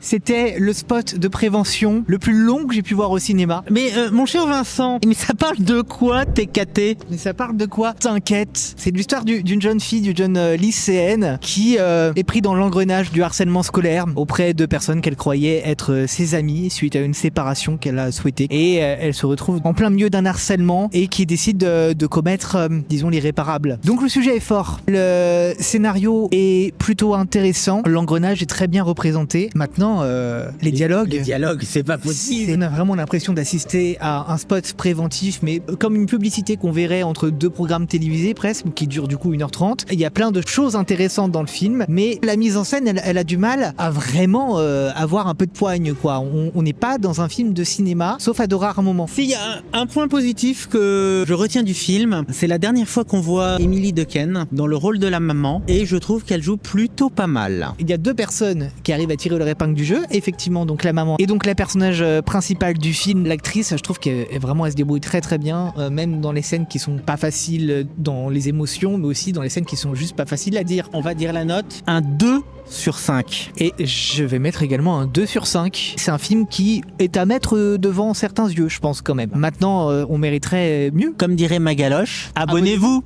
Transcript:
C'était le spot de prévention le plus long que j'ai pu voir au cinéma. Mais mon cher Vincent, mais ça parle de quoi TKT? Mais ça parle de quoi? T'inquiète. C'est l'histoire d'une jeune fille, d'une jeune lycéenne qui est prise dans l'engrenage du harcèlement scolaire auprès de personnes qu'elle croyait être ses amies suite à une séparation qu'elle a souhaitée. Et elle se retrouve en plein milieu d'un harcèlement et qui décide de commettre, disons, l'irréparable. Donc le sujet est fort. Le scénario est plutôt intéressant. L'engrenage est très bien représenté. Maintenant, les dialogues... Les dialogues, c'est pas possible. On a vraiment l'impression d'assister à un spot préventif, mais comme une publicité qu'on verrait entre deux programmes télévisés presque, qui durent du coup 1h30. Il y a plein de choses intéressantes dans le film, mais la mise en scène, elle a du mal à vraiment avoir un peu de poigne, quoi. On n'est pas dans un film de cinéma, sauf à de rares moments. S'il y a un point positif que je retiens du film, c'est la dernière fois qu'on voit Emily Dequesne dans le rôle de la maman, et je trouve qu'elle joue plutôt pas mal. Il y a deux personnes qui arrivent à tirer leur épingle du jeu, effectivement, donc la maman et donc la personnage principale du film, l'actrice. Je trouve qu'elle se débrouille très très bien, même dans les scènes qui sont pas faciles dans les émotions, mais aussi dans les scènes qui sont juste pas faciles à dire. On va dire la note, un 2 sur 5. Et je vais mettre également un 2 sur 5. C'est un film qui est à mettre devant certains yeux, je pense quand même. Maintenant, on mériterait mieux. Comme dirait Magaloche, abonnez-vous.